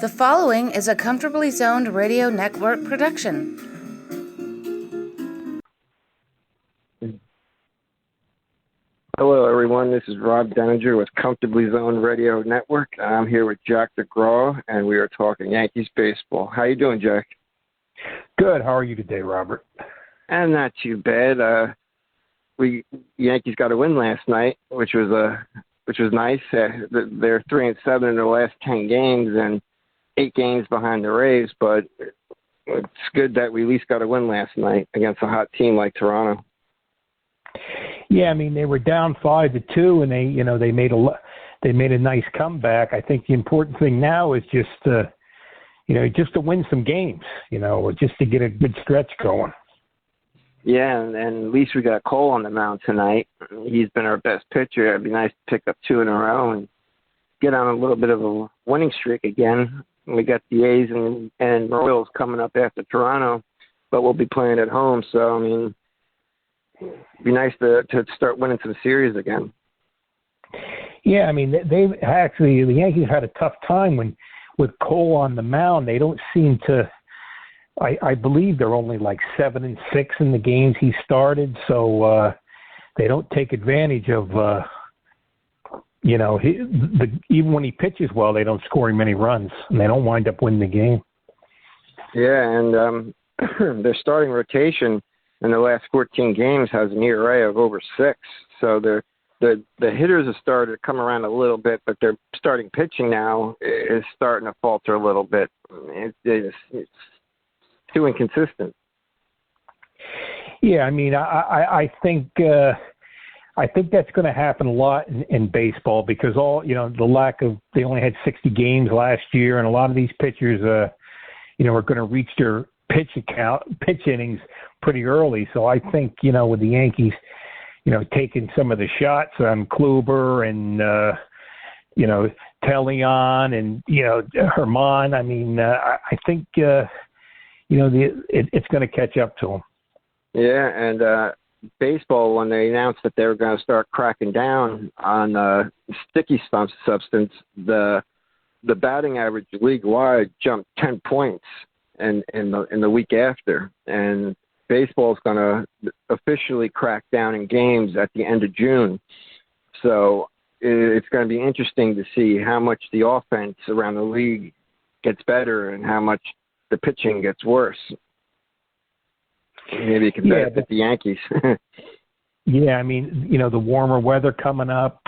The following is a Comfortably Zoned Radio Network production. Hello, everyone. This is Rob Deininger with Comfortably Zoned Radio Network. I'm here with Jack Degraw, and we are talking Yankees baseball. How you doing, Jack? Good. How are you today, Robert? And not too bad. Yankees got a win last night, which was nice. They're 3-7 in their last 10 games and 8 games behind the Rays, but it's good that we at least got a win last night against a hot team like Toronto. Yeah, I mean they were down 5-2, and they made a nice comeback. I think the important thing now is just to win some games, just to get a good stretch going. Yeah, and at least we got Cole on the mound tonight. He's been our best pitcher. It'd be nice to pick up 2 in a row and get on a little bit of a winning streak again. We got the A's and Royals coming up after Toronto, but we'll be playing at home. So, I mean, it'd be nice to start winning some series again. Yeah, I mean, the Yankees had a tough time with Cole on the mound. They don't seem to. I believe they're only like 7-6 in the games he started, so they don't take advantage of. Even when he pitches well, they don't score him many runs, and they don't wind up winning the game. Yeah, and their starting rotation in the last 14 games has an ERA of over 6. So the hitters have started to come around a little bit, but their starting pitching now is starting to falter a little bit. It's too inconsistent. Yeah, I mean, I think that's going to happen a lot in baseball because they only had 60 games last year, and a lot of these pitchers, are going to reach their pitch innings pretty early. So I think, with the Yankees, taking some of the shots on Kluber and, Telion and, Herman, I mean, I think, it's going to catch up to them. Yeah, and baseball, when they announced that they were going to start cracking down on sticky substance, the batting average league-wide jumped 10 points in the week after. And baseball is going to officially crack down in games at the end of June. So it's going to be interesting to see how much the offense around the league gets better and how much the pitching gets worse. Maybe you could bet at the Yankees. Yeah, I mean, the warmer weather coming up.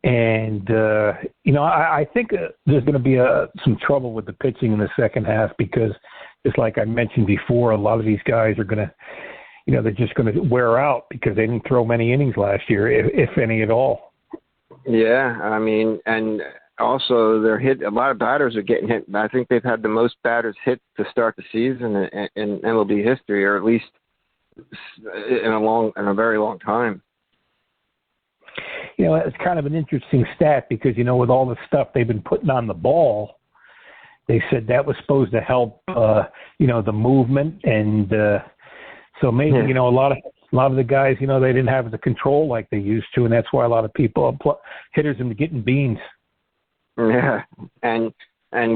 And, I think there's going to be some trouble with the pitching in the second half because, just like I mentioned before, a lot of these guys are going to, they're just going to wear out because they didn't throw many innings last year, if any at all. Yeah, I mean, and also they're hit. A lot of batters are getting hit. I think they've had the most batters hit to start the season in MLB history, or at least in a very long time. It's kind of an interesting stat because, with all the stuff they've been putting on the ball, they said that was supposed to help, the movement. And so maybe, a lot of the guys, they didn't have the control like they used to. And that's why a lot of hitters are getting beans. Yeah. And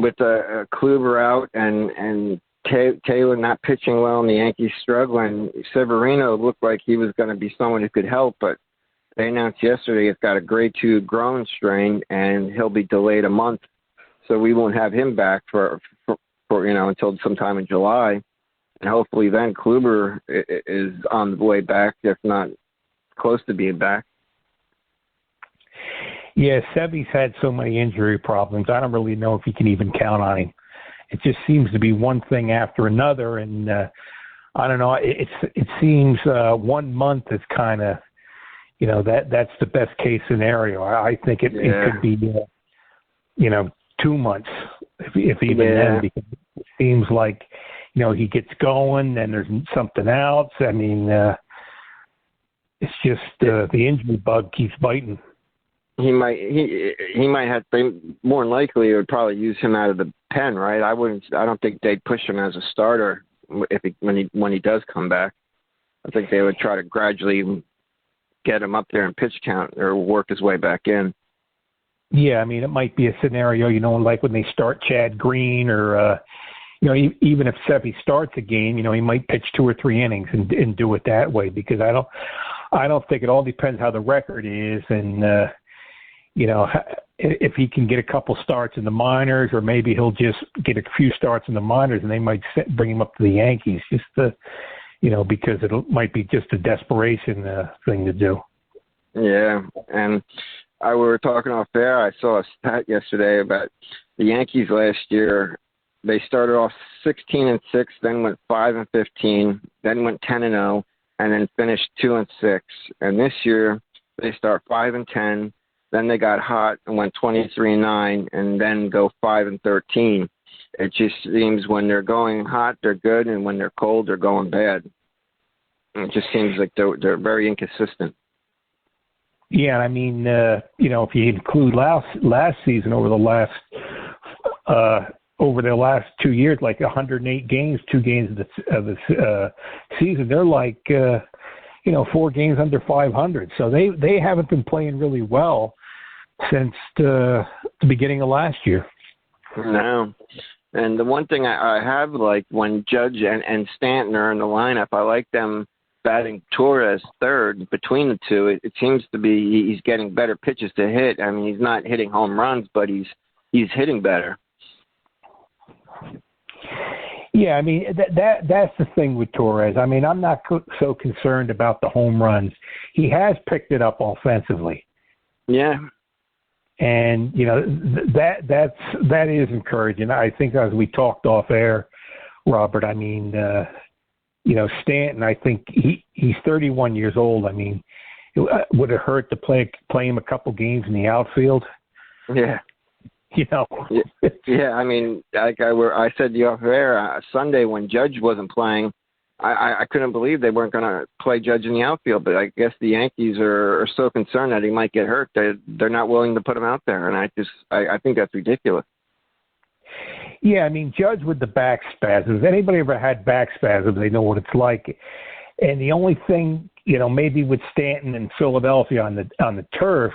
with Kluber out and Taylor not pitching well and the Yankees struggling, Severino looked like he was going to be someone who could help, but they announced yesterday he's got a grade 2 groin strain, and he'll be delayed a month. So we won't have him back for until sometime in July. And hopefully then Kluber is on the way back, if not close to being back. Yeah, Sevy's had so many injury problems. I don't really know if you can even count on him. It just seems to be one thing after another. And I don't know. It seems 1 month is kind of, that's the best case scenario. I think it could be, 2 months, if even then, because it seems like, he gets going and there's something else. I mean, it's just the injury bug keeps biting. He might have to, more than likely, it would probably use him out of the pen, right? I don't think they'd push him as a starter when he does come back. I think they would try to gradually get him up there in pitch count or work his way back in. Yeah, I mean, it might be a scenario, like when they start Chad Green or, even if Sevy starts a game, he might pitch 2 or 3 innings and do it that way, because I don't think it all depends how the record is and, if he can get a couple starts in the minors, or maybe he'll just get a few starts in the minors and they might bring him up to the Yankees just to, because it might be just a desperation thing to do. Yeah, and we were talking off air. I saw a stat yesterday about the Yankees last year. They started off 16-6, then went 5-15, then went 10-0, and then finished 2-6. And this year they start 5-10, then they got hot and went 23-9, and then go 5-13. It just seems when they're going hot, they're good, and when they're cold, they're going bad. It just seems like they're very inconsistent. Yeah, I mean, if you include last season over the last 2 years, like 108 games, 2 games of the season, they're like 4 games under 500. So they haven't been playing really well since the beginning of last year. No. And the one thing I have, like, when Judge and Stanton are in the lineup, I like them batting Torres third between the two. It seems to be he's getting better pitches to hit. I mean, he's not hitting home runs, but he's hitting better. Yeah, I mean, that's the thing with Torres. I mean, I'm not so concerned about the home runs. He has picked it up offensively. Yeah. And, that is encouraging. I think as we talked off air, Robert, I mean, Stanton, I think he's 31 years old. I mean, would it hurt to play him a couple games in the outfield? Yeah. Yeah, I mean, like I said to you off air, Sunday when Judge wasn't playing, I couldn't believe they weren't going to play Judge in the outfield, but I guess the Yankees are so concerned that he might get hurt that they're not willing to put him out there, and I think that's ridiculous. Yeah, I mean, Judge with the back spasms. Anybody ever had back spasms, they know what it's like. And the only thing, maybe with Stanton in Philadelphia on the turf,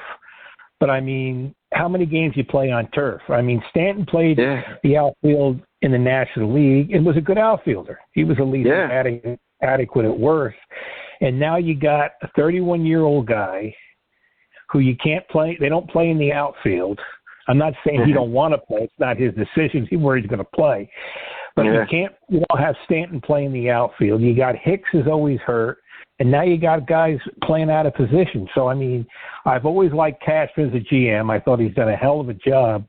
but I mean, how many games you play on turf? I mean, Stanton played the outfield in the National League and was a good outfielder. He was at least adequate at worst. And now you got a 31-year-old guy who you can't play. They don't play in the outfield. I'm not saying he don't want to play. It's not his decision where he's going to play. But you don't have Stanton playing the outfield. You got Hicks is always hurt. And now you got guys playing out of position. So, I mean, I've always liked Cashman as a GM. I thought he's done a hell of a job.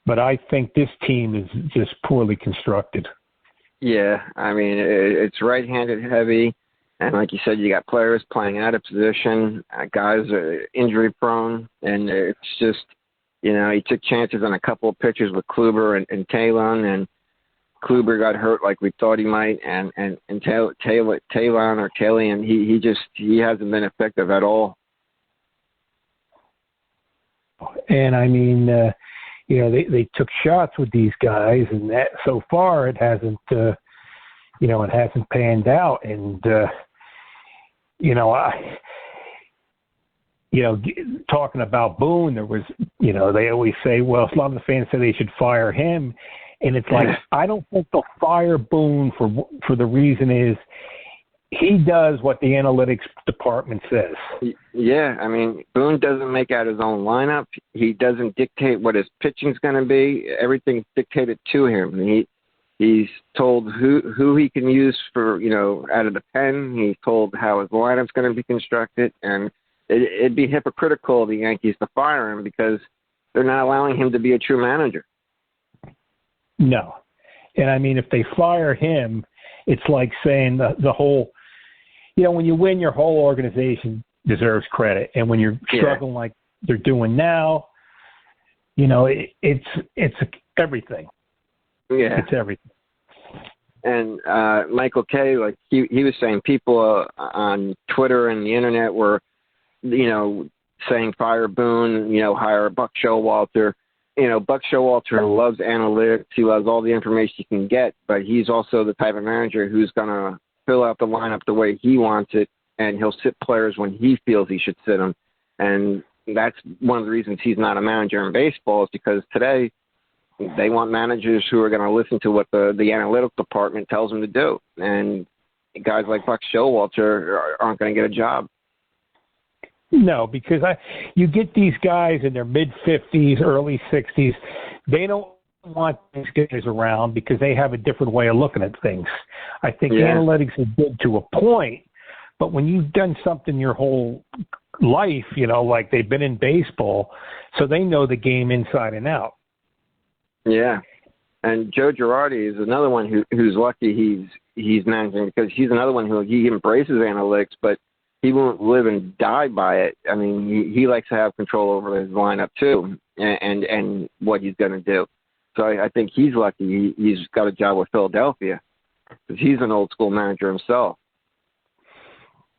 But I think this team is just poorly constructed. Yeah, I mean, it's right-handed heavy. And like you said, you got players playing out of position. Guys are injury-prone. And it's just, he took chances on a couple of pitchers with Kluber and Talon, and Kluber got hurt like we thought he might, and Talon or Talion, he hasn't been effective at all. And I mean, they took shots with these guys, and that so far it hasn't, it hasn't panned out. And talking about Boone, there was, they always say, well, a lot of the fans say they should fire him. And it's like, I don't think they'll fire Boone for the reason is he does what the analytics department says. Yeah, I mean, Boone doesn't make out his own lineup. He doesn't dictate what his pitching's going to be. Everything's dictated to him. He's told who he can use for, out of the pen. He's told how his lineup's going to be constructed. And it'd be hypocritical of the Yankees to fire him because they're not allowing him to be a true manager. No. And I mean, if they fire him, it's like saying the whole, when you win, your whole organization deserves credit. And when you're struggling like they're doing now, it's everything. Yeah. It's everything. And Michael Kay, like he was saying, people on Twitter and the internet were, saying fire Boone, hire Buck Showalter. Buck Showalter loves analytics. He loves all the information he can get, but he's also the type of manager who's going to fill out the lineup the way he wants it, and he'll sit players when he feels he should sit them. And that's one of the reasons he's not a manager in baseball, is because today they want managers who are going to listen to what the analytical department tells them to do. And guys like Buck Showalter aren't going to get a job. No, because you get these guys in their mid-50s, early 60s. They don't want these guys around because they have a different way of looking at things. I think analytics is good to a point, but when you've done something your whole life, like they've been in baseball, so they know the game inside and out. Yeah, and Joe Girardi is another one who's lucky he's managing, because he's another one who he embraces analytics, but he won't live and die by it. I mean, he likes to have control over his lineup too, and what he's going to do. So I think he's lucky he's got a job with Philadelphia, because he's an old school manager himself.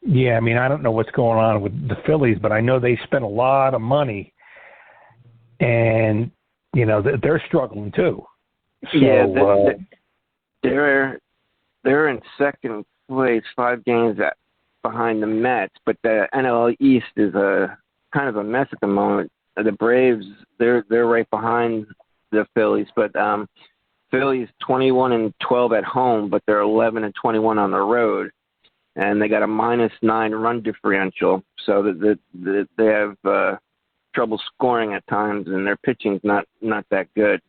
Yeah, I mean, I don't know what's going on with the Phillies, but I know they spent a lot of money, and they're struggling too. So, yeah, they're in second place, 5 games behind the Mets, but the NL East is a kind of a mess at the moment. The Braves, they're right behind the Phillies, but Phillies 21-12 at home, but they're 11-21 on the road, and they got a -9 run differential, so that they have trouble scoring at times, and their pitching's not that good.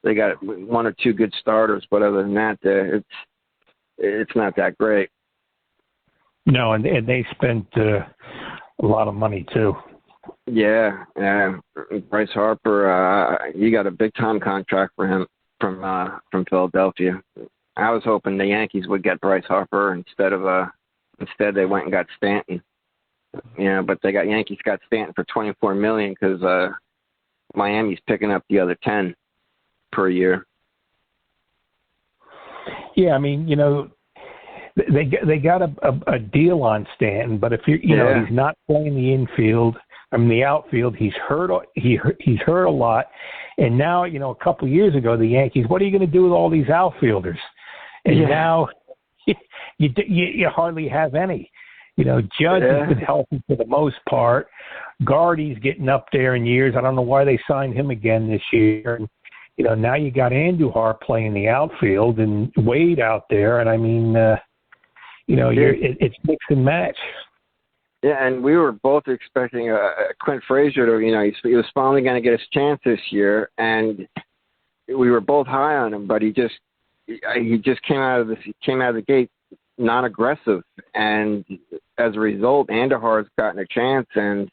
They got 1 or 2 good starters, but other than that, it's not that great. No, and they spent a lot of money too. Yeah, Bryce Harper, he got a big time contract for him from Philadelphia. I was hoping the Yankees would get Bryce Harper instead they went and got Stanton. But Yankees got Stanton for $24 million because Miami's picking up the other 10 per year. Yeah, I mean, they got a deal on Stanton, but if he's not playing the infield, the outfield, he's hurt a lot. And now, a couple of years ago, the Yankees, what are you going to do with all these outfielders? And now you hardly have any. Judge has been healthy for the most part. Gardy's getting up there in years. I don't know why they signed him again this year. And, now you got Andujar playing the outfield and Wade out there. And I mean, it's mix and match. Yeah, and we were both expecting Clint Frazier to, he was finally going to get his chance this year, and we were both high on him, but he just came out of the gate non-aggressive, and as a result, Andujar's gotten a chance, and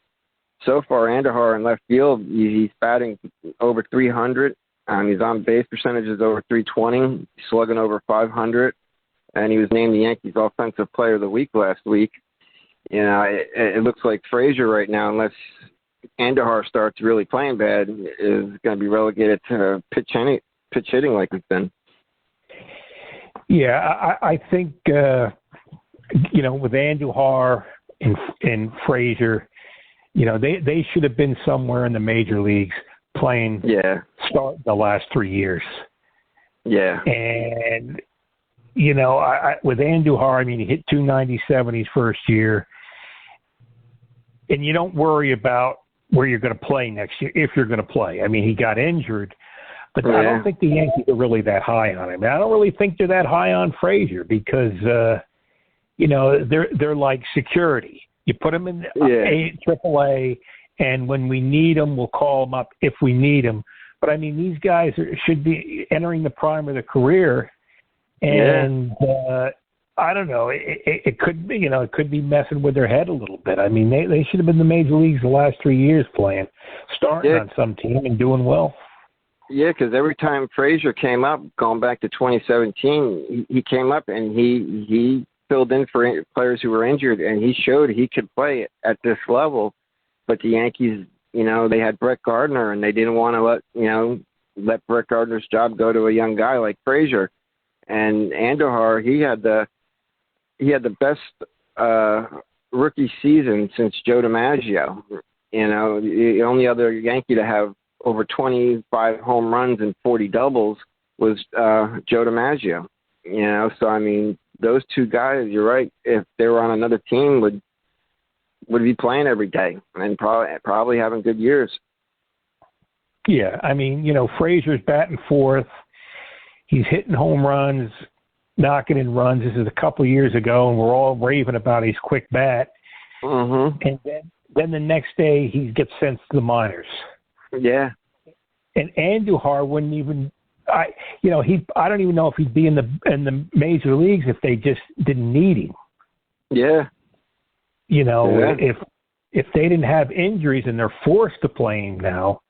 so far Andujar in left field, he's batting over 300. His on-base percentage is over 320, slugging over 500, and he was named the Yankees Offensive Player of the Week last week. It looks like Frazier right now, unless Andujar starts really playing bad, is going to be relegated to pitch hitting like it's been. Yeah, I think, with Andujar and Frazier, they should have been somewhere in the major leagues playing start the last 3 years. Yeah. And, with Andujar, he hit 297 his first year. And you don't worry about where you're going to play next year, if you're going to play. He got injured, but I don't think the Yankees are really that high on him. I don't really think they're that high on Frazier because, they're like security. You put them in AAA, and when we need them, we'll call them up if we need them. But, these guys should be entering the prime of their career, and I don't know. It could be, it could be messing with their head a little bit. They should have been in the major leagues the last 3 years playing, starting on some team and doing well. Yeah, because every time Frazier came up, going back to 2017, he came up and he filled in for players who were injured, and he showed he could play at this level. But the Yankees, they had Brett Gardner, and they didn't want to let Brett Gardner's job go to a young guy like Frazier. And Andujar, he had the best rookie season since Joe DiMaggio. The only other Yankee to have over 25 home runs and 40 doubles was Joe DiMaggio. So those two guys, you're right, if they were on another team, would be playing every day and probably having good years. Yeah, I mean, Frazier's batting fourth. He's hitting home runs, knocking in runs. This is a couple of years ago, and we're all raving about his quick bat. Mm-hmm. And then the next day he gets sent to the minors. Yeah. And Andujar wouldn't even. I don't even know if he'd be in the major leagues if they just didn't need him. Yeah. If they didn't have injuries and they're forced to play him now,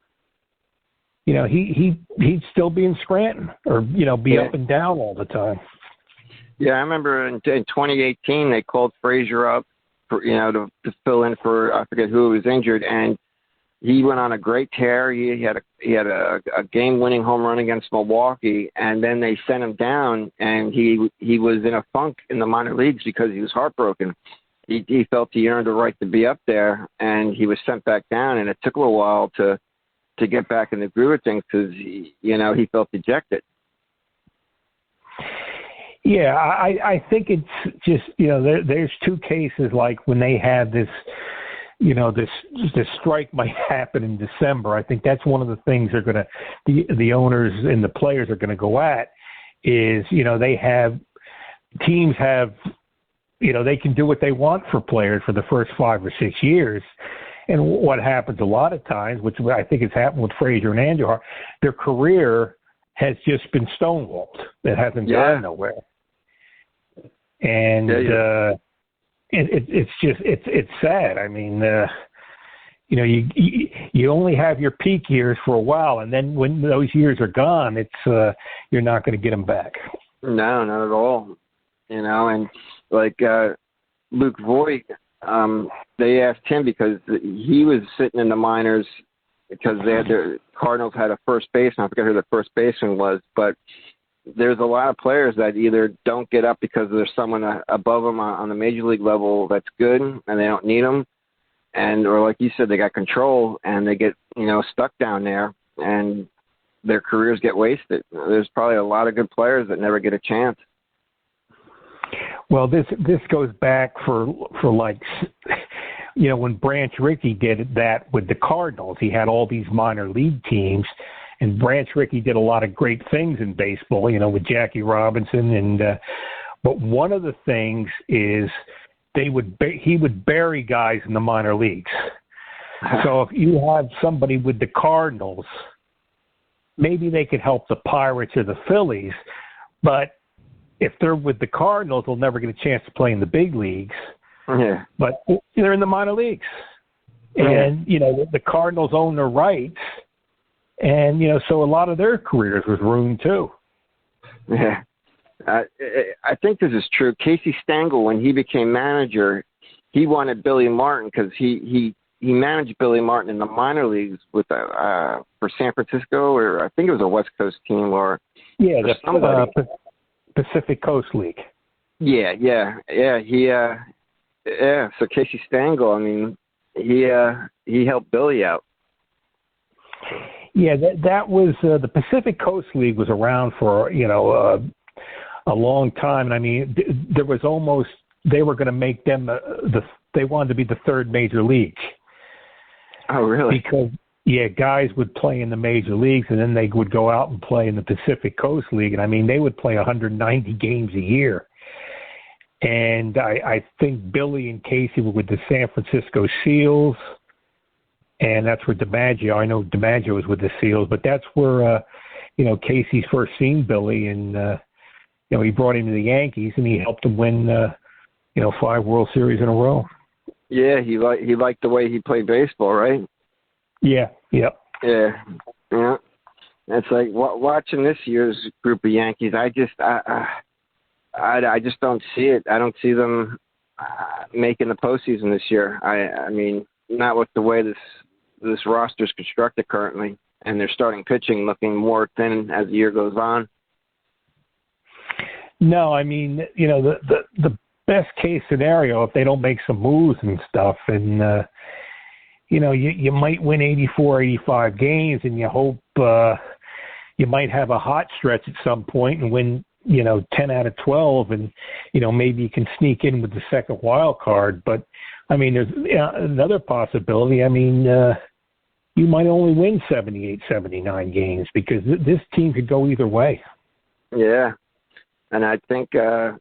he'd still be in Scranton or be up and down all the time. Yeah, I remember in 2018 they called Frazier up for to fill in for I forget who was injured, and he went on a great tear. He had a game-winning home run against Milwaukee, and then they sent him down, and he was in a funk in the minor leagues because he was heartbroken. He felt he earned a right to be up there, and he was sent back down, and it took a little while to get back in the groove of things because he felt dejected. Yeah, I think it's just there's two cases like when they had this. This strike might happen in December. I think that's one of the things the owners and the players are going to go at is, teams have, they can do what they want for players for the first 5 or 6 years. And what happens a lot of times, which I think has happened with Frazier and Andujar, their career has just been stonewalled. It hasn't gone nowhere. And, It's sad. I mean, you only have your peak years for a while, and then when those years are gone, it's you're not going to get them back. No, not at all. And like Luke Voigt, they asked him because he was sitting in the minors because the Cardinals had a first baseman. I forget who the first baseman was, but there's a lot of players that either don't get up because there's someone above them on the major league level that's good and they don't need them, or like you said, they got control and they get stuck down there and their careers get wasted. There's probably a lot of good players that never get a chance. Well, this goes back for like when Branch Rickey did that with the Cardinals. He had all these minor league teams. And Branch Rickey did a lot of great things in baseball, with Jackie Robinson. But one of the things is he would bury guys in the minor leagues. So if you have somebody with the Cardinals, maybe they could help the Pirates or the Phillies. But if they're with the Cardinals, they'll never get a chance to play in the big leagues. Yeah. But they're in the minor leagues. And, the Cardinals own their rights. And, so a lot of their careers was ruined, too. Yeah. I think this is true. Casey Stengel, when he became manager, he wanted Billy Martin because he managed Billy Martin in the minor leagues with for San Francisco, or I think it was a West Coast team, or the Pacific Coast League. Yeah. So Casey Stengel, I mean, he helped Billy out. Yeah, that was the Pacific Coast League was around for a long time, and I mean there was almost they were going to make them they wanted to be the third major league. Oh, really? Because guys would play in the major leagues, and then they would go out and play in the Pacific Coast League, and I mean they would play 190 games a year. And I think Billy and Casey were with the San Francisco Seals. And that's where DiMaggio, I know DiMaggio was with the Seals, but that's where, Casey's first seen Billy. And, he brought him to the Yankees and he helped him win, 5 World Series in a row. Yeah, he liked the way he played baseball, right? Yeah, yep. Yeah. It's like watching this year's group of Yankees, I just don't see it. I don't see them making the postseason this year. I mean, not with the way this roster's constructed currently, and they're starting pitching looking more thin as the year goes on. No, I mean, the best case scenario, if they don't make some moves and stuff, and you might win 84, 85 games, and you hope you might have a hot stretch at some point and win 10 out of 12, and maybe you can sneak in with the second wild card. But I mean, there's another possibility. I mean, you might only win 78, 79 games because this team could go either way. Yeah, and I think 40%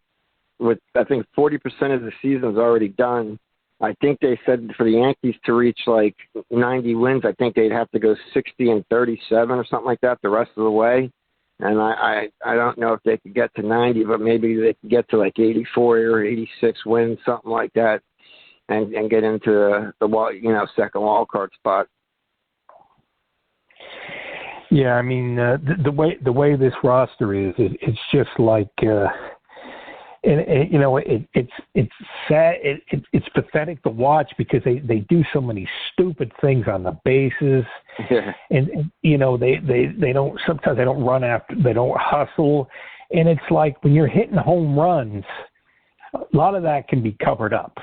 of the season's already done. I think they said for the Yankees to reach like 90 wins, I think they'd have to go 60-37 or something like that the rest of the way. And I don't know if they could get to 90, but maybe they could get to like 84 or 86 wins, something like that, and get into the second wild card spot. Yeah, I mean the way this roster is, it's just like. And you know, it's sad. It's pathetic to watch because they do so many stupid things on the bases, and you know they don't, sometimes they don't run after, they don't hustle, and it's like when you're hitting home runs, a lot of that can be covered up.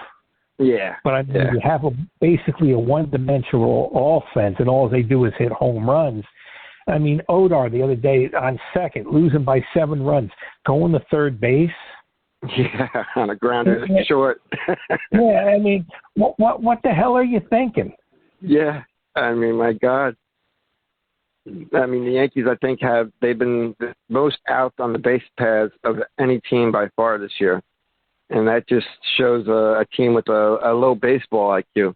Yeah. But I mean, you have basically a one-dimensional offense, and all they do is hit home runs. I mean, Odar the other day on second, losing by 7 runs, going to third base. Yeah, on a grounder short. Yeah, I mean, what the hell are you thinking? Yeah, I mean, my God. I mean, the Yankees, I think, they've been the most out on the base paths of any team by far this year. And that just shows a team with a low baseball IQ.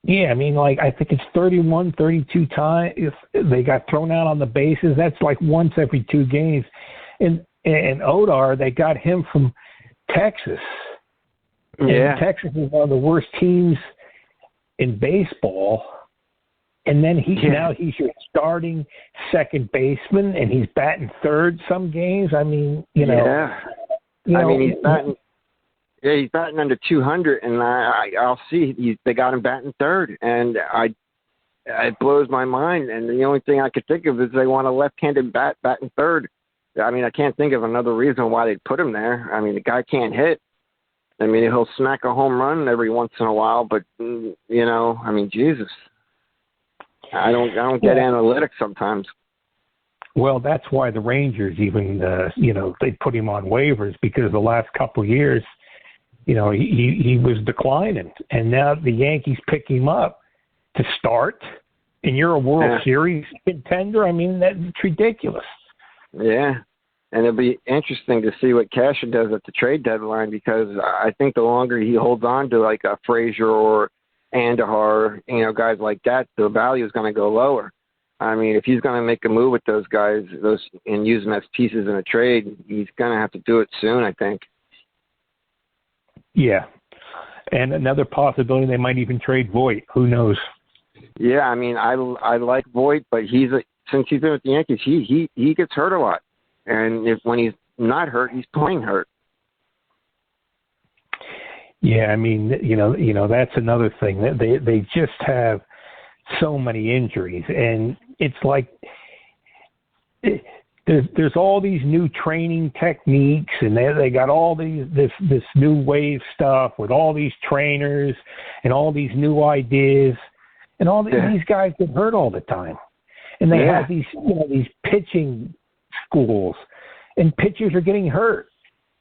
Yeah, I mean, like, I think it's 31, 32 times if they got thrown out on the bases. That's like once every 2 games. And Odar, they got him from Texas. Yeah. And Texas is one of the worst teams in baseball. And then now he's your starting second baseman, and he's batting third some games. I mean, you know. Yeah. I mean, he's batting under 200, and I'll see they got him batting third, and it blows my mind. And the only thing I could think of is they want a left-handed batting third. I mean, I can't think of another reason why they'd put him there. I mean, the guy can't hit. I mean, he'll smack a home run every once in a while, but you know, I mean, Jesus, I don't get analytics sometimes. Well, that's why the Rangers even, they put him on waivers because the last couple of years, you know, he was declining, and now the Yankees pick him up to start, and you're a World Series contender. I mean, that's ridiculous. Yeah, and it'll be interesting to see what Casher does at the trade deadline because I think the longer he holds on to like a Frazier or Andahar, you know, guys like that, the value is going to go lower. I mean, if he's going to make a move with those guys and use them as pieces in a trade, he's going to have to do it soon, I think. Yeah, and another possibility, they might even trade Voit. Who knows? Yeah, I mean, I like Voit, but since he's been with the Yankees, he gets hurt a lot, and when he's not hurt, he's playing hurt. Yeah, I mean, you know, that's another thing. They just have so many injuries, and it's like there's all these new training techniques, and they got all this new wave stuff with all these trainers and all these new ideas, and these guys get hurt all the time. And they have these pitching schools, and pitchers are getting hurt.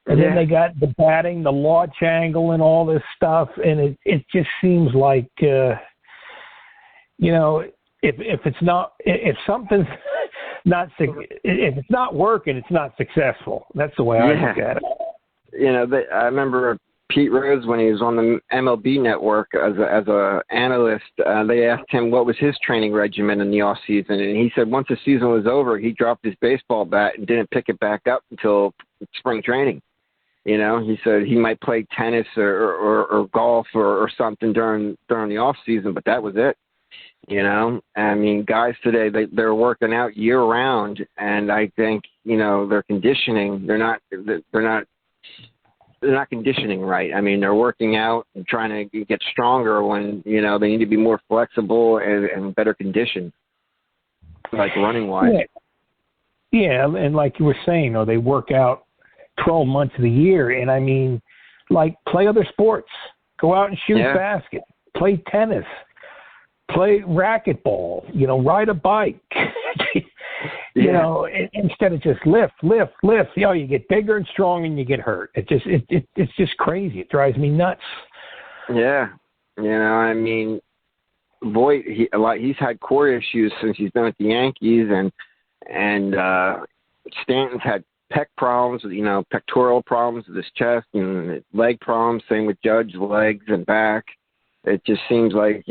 And then they got the batting, the launch angle, and all this stuff. And it just seems like, if something's if it's not working, it's not successful. That's the way I look at it. You know, I remember Pete Rose, when he was on the MLB network as a analyst, they asked him what was his training regimen in the off season, and he said once the season was over, he dropped his baseball bat and didn't pick it back up until spring training. You know, he said he might play tennis or golf or something during the off season, but that was it. You know, I mean, guys today, they're working out year round, and I think, you know, their conditioning, they're not conditioning right. I mean, they're working out and trying to get stronger when, you know, they need to be more flexible and better conditioned, like running wise. Yeah, and like you were saying, they work out 12 months of the year. And I mean, like, play other sports, go out and shoot basket, play tennis, play racquetball, you know, ride a bike, you know, instead of just lift. You know, you get bigger and stronger and you get hurt. It's just crazy. It drives me nuts. Yeah. I mean, Voit, he's had core issues since he's been with the Yankees, and Stanton's had pec problems, pectoral problems with his chest and leg problems. Same with Judge, legs and back. It just seems like,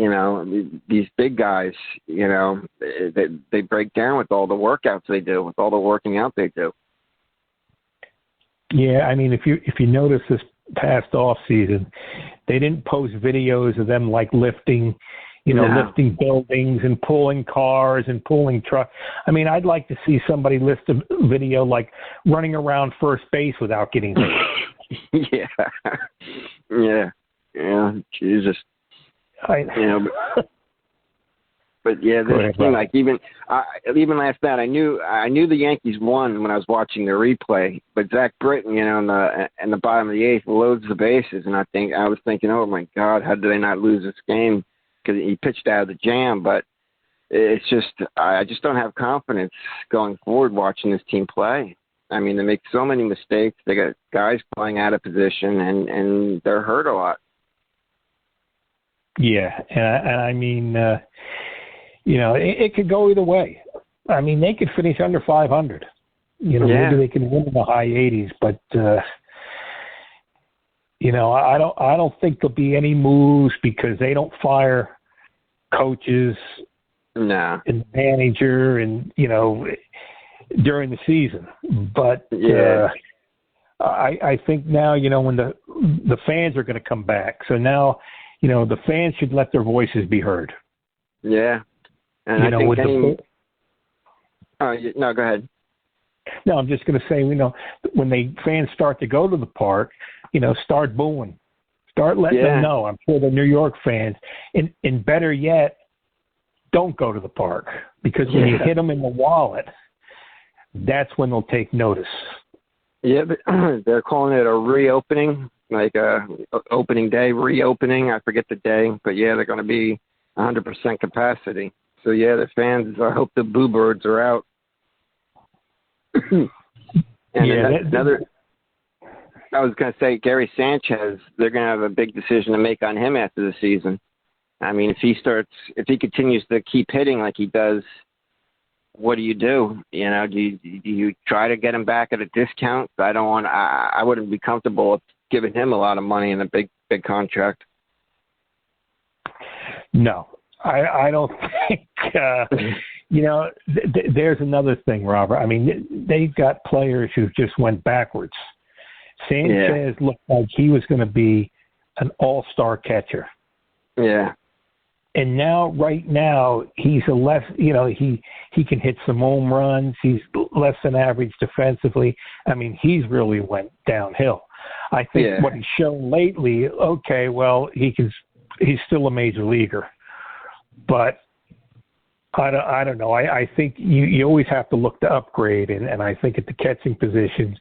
these big guys, they break down with all the workouts they do, with all the working out they do. Yeah, I mean, if you notice this past off season, they didn't post videos of them like lifting, lifting buildings and pulling cars and pulling trucks. I mean, I'd like to see somebody lift a video like running around first base without getting hit. Yeah, Jesus. But yeah, this thing, like even last night, I knew the Yankees won when I was watching the replay. But Zach Britton, in the bottom of the eighth, loads the bases, and I was thinking, oh my God, how did they not lose this game? Because he pitched out of the jam. But it's just, I just don't have confidence going forward watching this team play. I mean, they make so many mistakes. They got guys playing out of position, and they're hurt a lot. Yeah, and I mean, it could go either way. I mean, they could finish under 500. Maybe they can win in the high 80s, but I don't think there'll be any moves because they don't fire coaches, and manager, and during the season. But I think now when the fans are going to come back, so now the fans should let their voices be heard. Yeah. And I think no, go ahead. No, I'm just going to say, when the fans start to go to the park, start booing. Start letting them know. I'm sure the New York fans, and better yet, don't go to the park. Because when you hit them in the wallet, that's when they'll take notice. Yeah, but they're calling it a reopening, like opening day, reopening. I forget the day, but they're going to be 100% capacity. So the fans, I hope the boo birds are out. Another, I was going to say, Gary Sanchez, they're going to have a big decision to make on him after the season. I mean, if he continues to keep hitting like he does, what do you do? Do you try to get him back at a discount? I wouldn't be comfortable with giving him a lot of money in a big contract. No, I don't think, there's another thing, Robert. I mean, they've got players who just went backwards. Sanchez looked like he was going to be an all-star catcher. Yeah. And right now, he's a less, he can hit some home runs. He's less than average defensively. I mean, he's really went downhill. I think what he's shown lately, he's still a major leaguer. But I don't know. I think you always have to look to upgrade, and I think at the catching positions,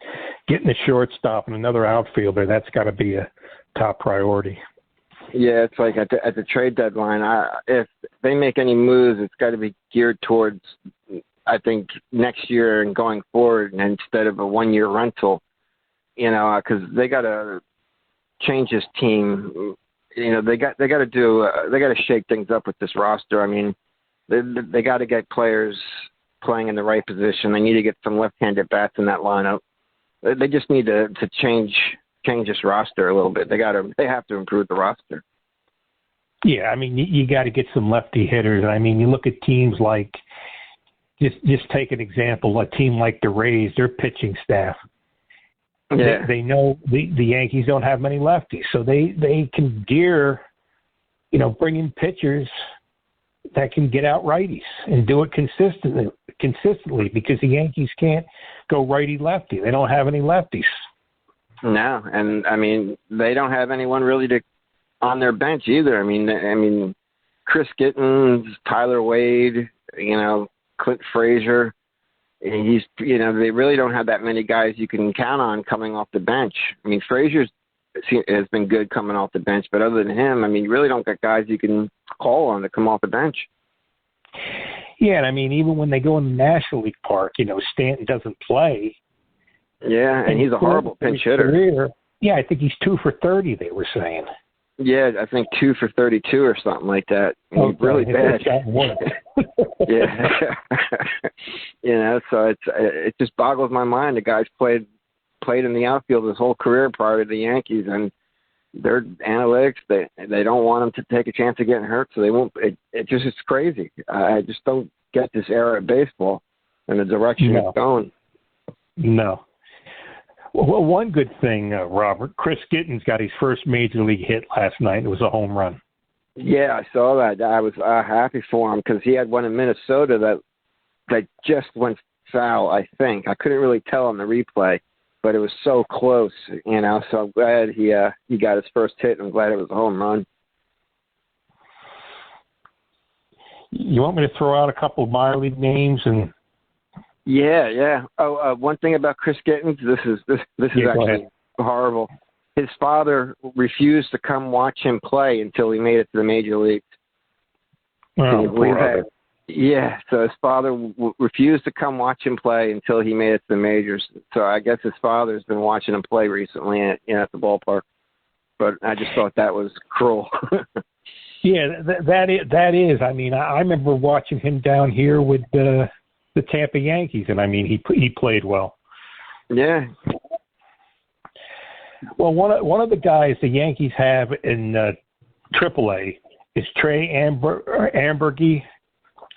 getting a shortstop and another outfielder, that's got to be a top priority. Yeah, it's like at the trade deadline, if they make any moves, it's got to be geared towards, I think, next year and going forward, and instead of a one-year rental, because they got to change this team. They got to shake things up with this roster. I mean, they got to get players playing in the right position. They need to get some left-handed bats in that lineup. They just need to change this roster a little bit. They have to improve the roster. Yeah, I mean, you got to get some lefty hitters. I mean, you look at teams like, just take an example, a team like the Rays, their pitching staff. Yeah. They know the Yankees don't have many lefties, so they can gear, bring in pitchers that can get out righties and do it consistently because the Yankees can't go righty-lefty. They don't have any lefties. No, and I mean they don't have anyone really on their bench either. I mean, Chris Gittins, Tyler Wade, Clint Frazier. They really don't have that many guys you can count on coming off the bench. I mean, Frazier has been good coming off the bench, but other than him, I mean, you really don't got guys you can call on to come off the bench. Yeah, and I mean, even when they go in the National League Park, Stanton doesn't play. Yeah, and he's a horrible pinch hitter. I think he's 2 for 30, they were saying. Yeah, I think 2 for 32 or something like that. Okay. Really bad. Yeah. So it just boggles my mind. The guy's played in the outfield his whole career prior to the Yankees, and their analytics, they don't want him to take a chance of getting hurt, so they won't. It just is crazy. I just don't get this era of baseball and the direction it's going. No. Well, one good thing, Robert, Chris Gittens got his first major league hit last night. It was a home run. Yeah, I saw that. I was happy for him because he had one in Minnesota that just went foul, I think. I couldn't really tell on the replay, but it was so close, so I'm glad he got his first hit. I'm glad it was a home run. You want me to throw out a couple of minor league names? And Yeah. Oh, one thing about Chris Gittens, this is actually horrible. His father refused to come watch him play until he made it to the major leagues. Oh, brother. Yeah, so his father refused to come watch him play until he made it to the majors. So I guess his father's been watching him play recently at the ballpark. But I just thought that was cruel. Yeah, that is. I mean, I remember watching him down here with the Tampa Yankees, and I mean, he played well. Yeah. Well, one of the guys the Yankees have in AAA is Trey Ambergy.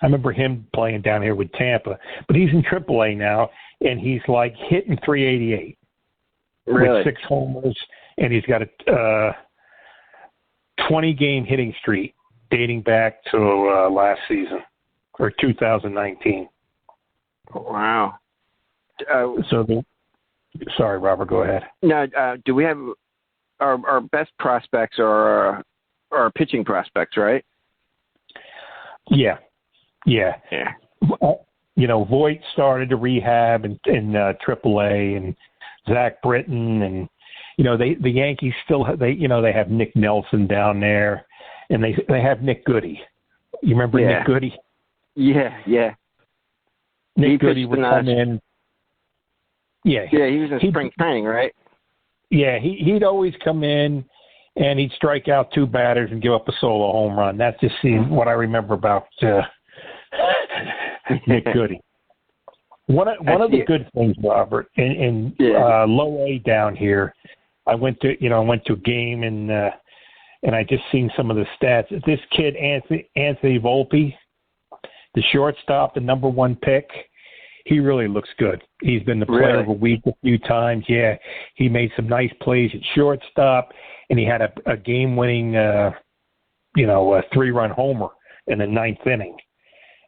I remember him playing down here with Tampa, but he's in AAA now, and he's like hitting 388 with 6 homers, and he's got a 20-game hitting streak dating back to last season or 2019. Wow. Sorry, Robert, go ahead. Now, do we have our best prospects are our pitching prospects, right? Yeah. Voit started to rehab in AAA, and Zach Britton, and the Yankees still they have Nick Nelson down there, and they have Nick Goody. You remember Nick Goody? Yeah. Nick Goody would come in. Yeah, he was in spring training, right? Yeah, he'd always come in, and he'd strike out 2 batters and give up a solo home run. That just seemed what I remember about Nick Goody. One of the good things, Robert, in low A down here, I went to a game and I just seen some of the stats. This kid Anthony Volpe, the shortstop, the number 1 pick. He really looks good. He's been the player of the week a few times. Yeah, he made some nice plays at shortstop, and he had a game-winning, a 3-run homer in the 9th inning.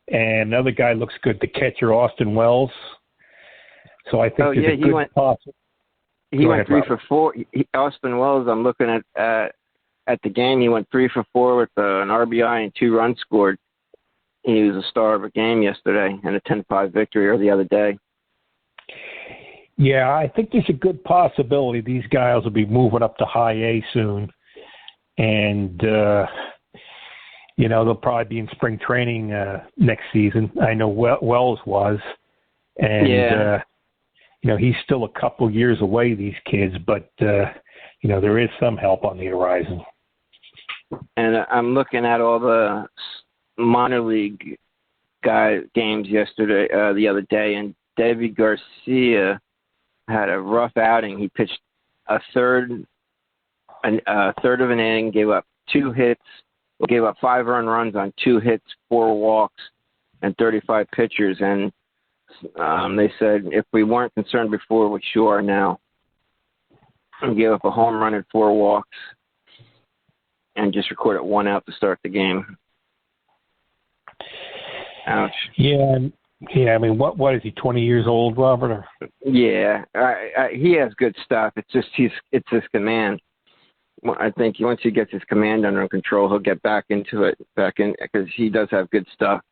And another guy looks good, the catcher Austin Wells. So I think there's a good possibility. He went 3 for 4. Austin Wells, I'm looking at the game. He went 3 for 4 with an RBI and 2 runs scored. He was a star of a game yesterday and a 10-5 victory or the other day. Yeah, I think there's a good possibility these guys will be moving up to high A soon. And, they'll probably be in spring training next season. I know Wells was. And, he's still a couple years away, these kids. But, there is some help on the horizon. And I'm looking at all the minor league games yesterday, the other day, and David Garcia had a rough outing. He pitched a third of an inning, gave up 2 hits, gave up 5 earned runs on 2 hits, 4 walks, and 35 pitchers. And they said if we weren't concerned before, we sure are now. He gave up a home run and 4 walks, and just recorded 1 out to start the game. Ouch. Yeah. I mean, what is he? 20 years old, Robert? Yeah, he has good stuff. It's just it's his command. I think once he gets his command under control, he'll get back in because he does have good stuff.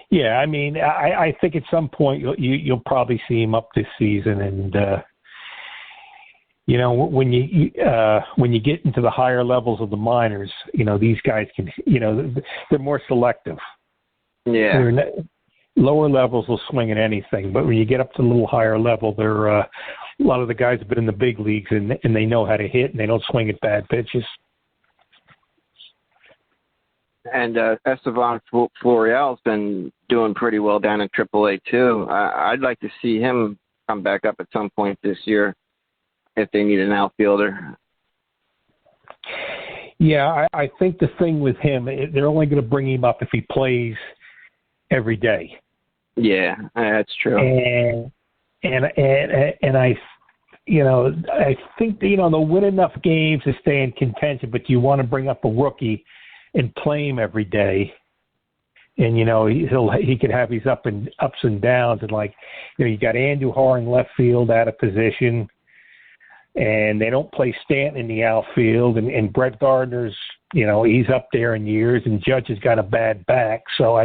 Yeah, I mean, I think at some point you'll probably see him up this season, and when you get into the higher levels of the minors, these guys can, they're more selective. Yeah. lower levels will swing at anything, but when you get up to a little higher level, they're a lot of the guys have been in the big leagues and they know how to hit and they don't swing at bad pitches. And Estevan Florial's been doing pretty well down in AAA too. I'd like to see him come back up at some point this year if they need an outfielder. Yeah, I think the thing with him, they're only going to bring him up if he plays every day. Yeah, that's true. And I, I think they'll win enough games to stay in contention, but you want to bring up a rookie and play him every day. And he could have his ups and downs, and you got Andujar in left field out of position. And they don't play Stanton in the outfield, and Brett Gardner's, he's up there in years, and Judge has got a bad back. So,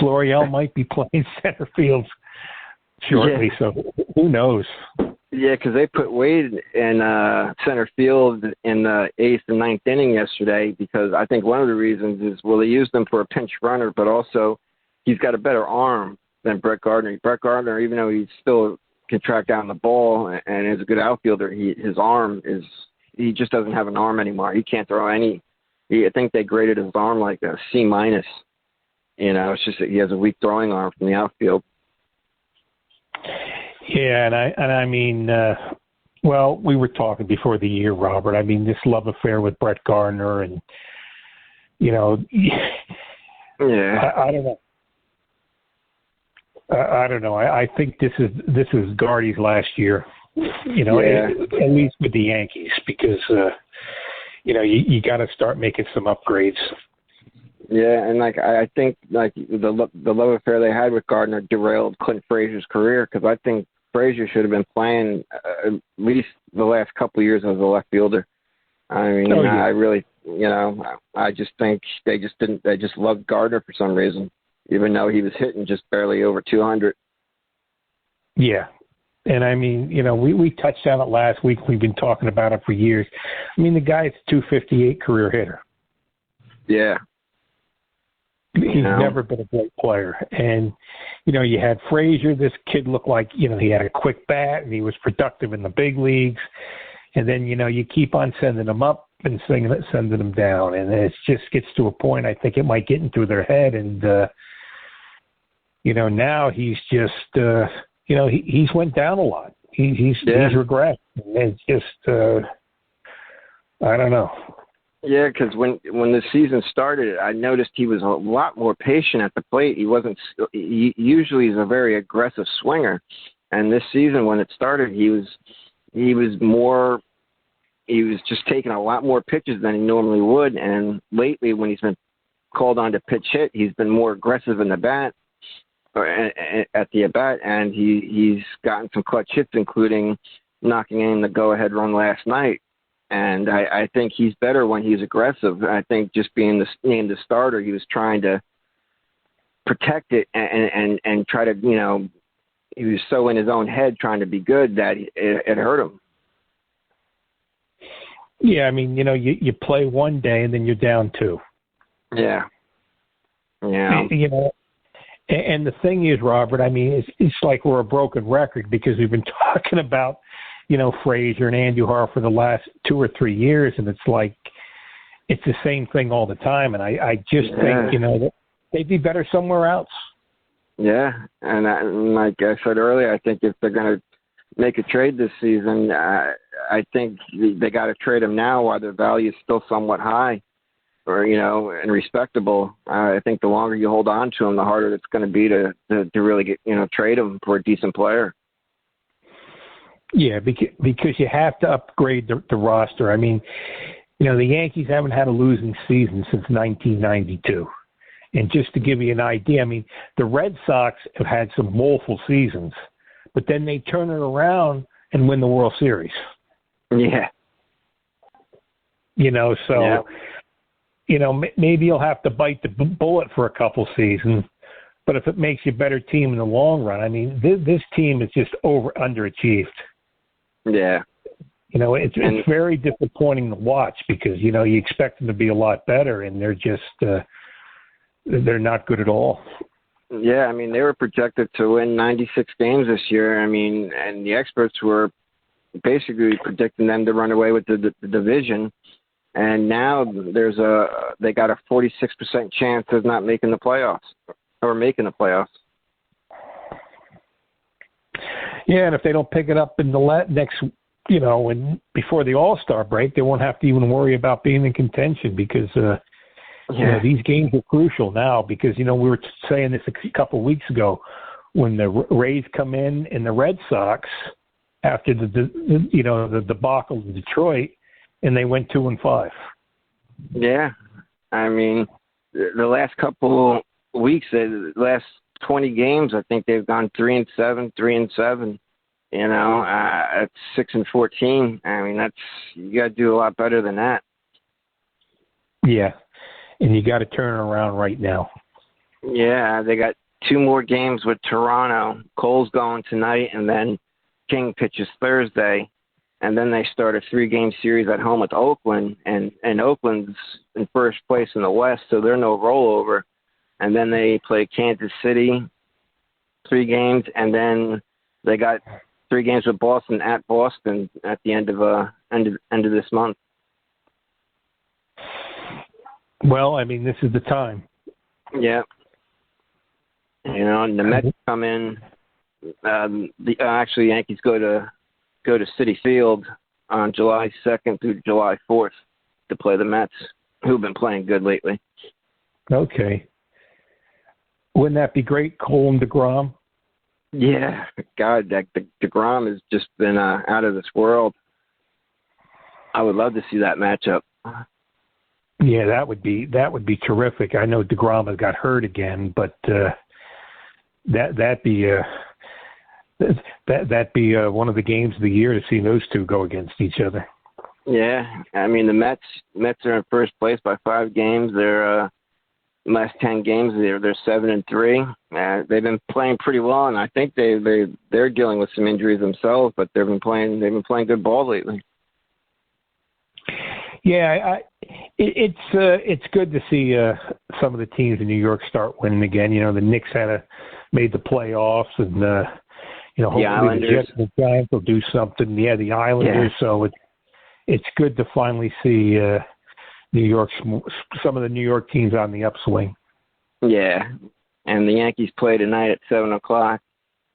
Florial might be playing center field shortly, so who knows? Yeah, because they put Wade in center field in the 8th and 9th inning yesterday because I think one of the reasons is, they used him for a pinch runner, but also he's got a better arm than Brett Gardner. Brett Gardner, even though he's still can track down the ball and is a good outfielder, his arm he just doesn't have an arm anymore. He can't throw any. I think they graded his arm like a C-. It's just that he has a weak throwing arm from the outfield. Yeah, we were talking before the year, Robert. This love affair with Brett Gardner, and yeah, I don't know. I don't know. I think this is Gardy's last year. At least with the Yankees, because you got to start making some upgrades. Yeah, and I think the love affair they had with Gardner derailed Clint Frazier's career, because I think Frazier should have been playing at least the last couple of years as a left fielder. I really, I just think they just loved Gardner for some reason, even though he was hitting just barely over 200. Yeah. And we touched on it last week. We've been talking about it for years. The guy's a 258 career hitter. Yeah. He's never been a great player. And, you had Frazier. This kid looked like, he had a quick bat and he was productive in the big leagues. And then, you keep on sending them up and sending them down. And it just gets to a point, I think it might get into their head. And, now he's just, he's went down a lot. He's regressed. It's just, I don't know. Yeah, because when the season started, I noticed he was a lot more patient at the plate. He usually is a very aggressive swinger, and this season when it started, he was just taking a lot more pitches than he normally would. And lately, when he's been called on to pitch hit, he's been more aggressive in the bat. At the at-bat, and he's gotten some clutch hits, including knocking in the go-ahead run last night. And I think he's better when he's aggressive. I think just being named the starter, he was trying to protect it and try to, he was so in his own head trying to be good that it hurt him. Yeah, you play one day and then you're down two. Yeah. Yeah. And the thing is, Robert, it's like we're a broken record because we've been talking about, Frazier and Andujar for the last 2 or 3 years, and it's like it's the same thing all the time. And I just think, they'd be better somewhere else. Yeah, and like I said earlier, I think if they're going to make a trade this season, I think they got to trade him now while their value is still somewhat high. Or, and respectable. I think the longer you hold on to him, the harder it's going to be to really get, trade him for a decent player. Yeah, because you have to upgrade the roster. The Yankees haven't had a losing season since 1992. And just to give you an idea, the Red Sox have had some woeful seasons, but then they turn it around and win the World Series. Yeah. So... Yeah. Maybe you'll have to bite the bullet for a couple seasons, but if it makes you a better team in the long run, this team is just underachieved. Yeah. It's very disappointing to watch because, you expect them to be a lot better, and they're just, they're not good at all. Yeah, I mean, they were projected to win 96 games this year. I mean, and the experts were basically predicting them to run away with the division. And now they got a 46% chance of not making the playoffs or making the playoffs. Yeah, and if they don't pick it up in the next, and before the All-Star break, they won't have to even worry about being in contention because these games are crucial now because, we were saying this a couple of weeks ago when the Rays come in and the Red Sox after the debacle in Detroit, and they went 2-5. Yeah, I mean, the last couple weeks, the last 20 games, I think they've gone 3-7, 3-7. At 6-14. I mean, you got to do a lot better than that. Yeah, and you got to turn it around right now. Yeah, they got 2 more games with Toronto. Cole's going tonight, and then King pitches Thursday. And then they start a 3-game series at home with Oakland, and Oakland's in first place in the West, so they're no rollover. And then they play Kansas City, 3 games, and then they got 3 games with Boston at Boston at the end of this month. Well, I mean, this is the time. Yeah. And the Mets come in. Actually, Yankees go to Citi Field on July 2nd through July 4th to play the Mets, who've been playing good lately. Okay. Wouldn't that be great, Cole and DeGrom? Yeah, God, DeGrom has just been out of this world. I would love to see that matchup. Yeah, that would be terrific. I know DeGrom has got hurt again, but that'd be one of the games of the year to see those two go against each other. Yeah, I mean the Mets are in first place by 5 games. They're last 10 games they're 7-3. They've been playing pretty well, and I think they're dealing with some injuries themselves, but they've been playing good ball lately. Yeah, it's good to see some of the teams in New York start winning again. The Knicks made the playoffs, and hopefully the Jets and the Giants will do something. Yeah, the Islanders. Yeah. So it's good to finally see some of the New York teams on the upswing. Yeah, and the Yankees play tonight at 7:00.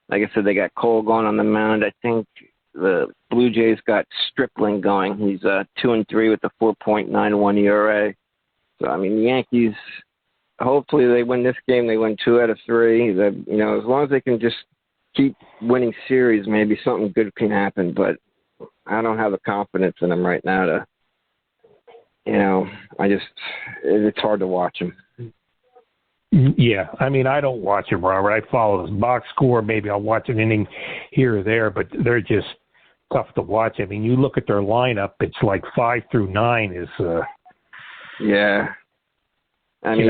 Like I said, they got Cole going on the mound. I think the Blue Jays got Stripling going. He's 2-3 with a 4.91 ERA. So I mean, the Yankees. Hopefully, they win this game. They win 2 out of 3. As long as they can just keep winning series, maybe something good can happen. But I don't have the confidence in them right now to. It's hard to watch them. Yeah, I mean, I don't watch them, Robert. I follow the box score. Maybe I'll watch an inning here or there, but they're just tough to watch. I mean, you look at their lineup, it's like 5 through 9 is. Yeah. I mean,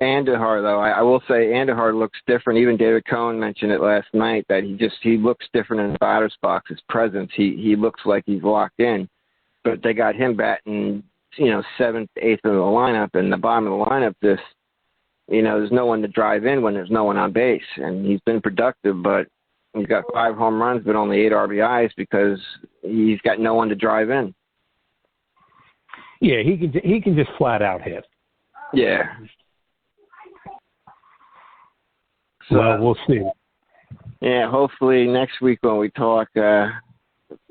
Andujar, though, I will say Andujar looks different. Even David Cohen mentioned it last night that he looks different in the batter's box. His presence, he looks like he's locked in. But they got him batting, 7th, 8th in the lineup, and the bottom of the lineup. There's no one to drive in when there's no one on base, and he's been productive. But he's got 5 home runs, but only 8 RBIs because he's got no one to drive in. Yeah, he can just flat out hit. Yeah. So well, we'll see. Yeah, hopefully next week when we talk.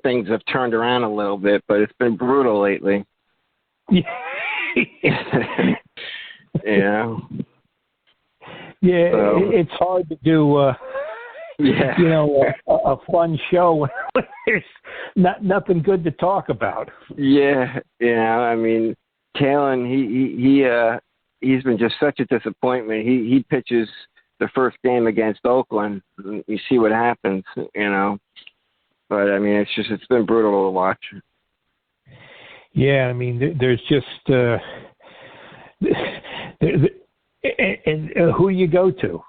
Things have turned around a little bit, but it's been brutal lately. Yeah. Yeah, so, it's hard to do, a fun show when there's nothing good to talk about. Yeah, I mean, Kalen, he's been just such a disappointment. He pitches the first game against Oakland. You see what happens, But, I mean, it's been brutal to watch. Yeah, I mean, there's just and who you go to.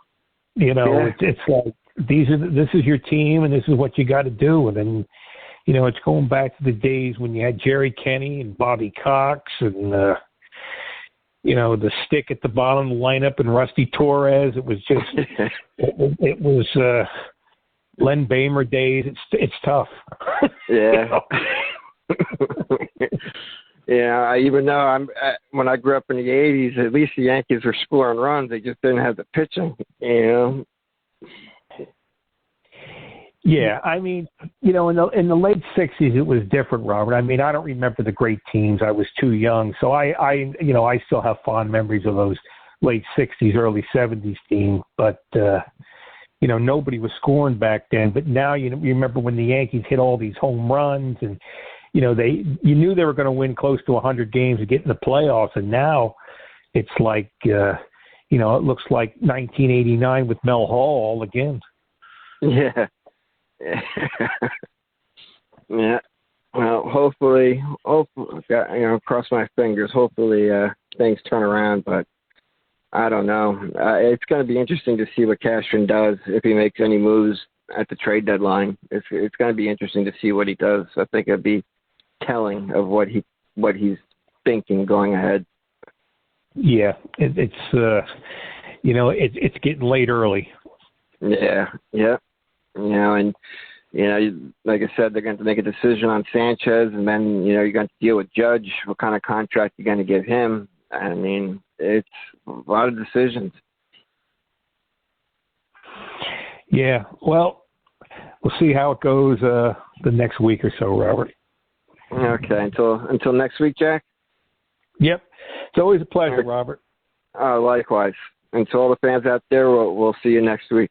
It's like this is your team and this is what you got to do. And then, it's going back to the days when you had Jerry Kenny and Bobby Cox and, the stick at the bottom of the lineup and Rusty Torres. It was just, it was Len Bamer days. It's tough. Yeah. Yeah, even though when I grew up in the '80s, at least the Yankees were scoring runs. They just didn't have the pitching. Yeah, I mean, in the late '60s it was different, Robert. I mean, I don't remember the great teams. I was too young, so I still have fond memories of those late '60s, early '70s teams. But nobody was scoring back then. But now you remember when the Yankees hit all these home runs, and you knew they were going to win close to 100 games and get in the playoffs. And now it's like it looks like 1989 with Mel Hall all again. Yeah. Yeah. Well, hopefully, cross my fingers. Hopefully, things turn around. But I don't know. It's going to be interesting to see what Cashman does, if he makes any moves at the trade deadline. It's going to be interesting to see what he does. I think it'd be telling of what he's thinking going ahead. Yeah, it's getting late early. Yeah. And like I said, they're going to make a decision on Sanchez, and then you're going to deal with Judge. What kind of contract you're going to give him? I mean, it's a lot of decisions. Yeah, well, we'll see how it goes the next week or so, Robert. Okay, until next week, Jack? Yep. It's always a pleasure, Robert. Likewise. And to all the fans out there, we'll see you next week.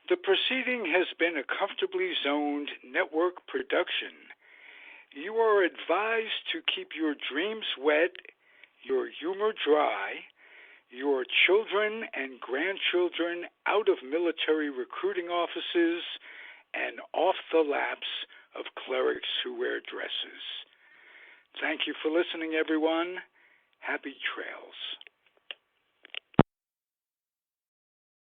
The proceeding has been a Comfortably Zoned network production. You are advised to keep your dreams wet, your humor dry, your children and grandchildren out of military recruiting offices and off the laps of clerics who wear dresses. Thank you for listening, everyone. Happy trails.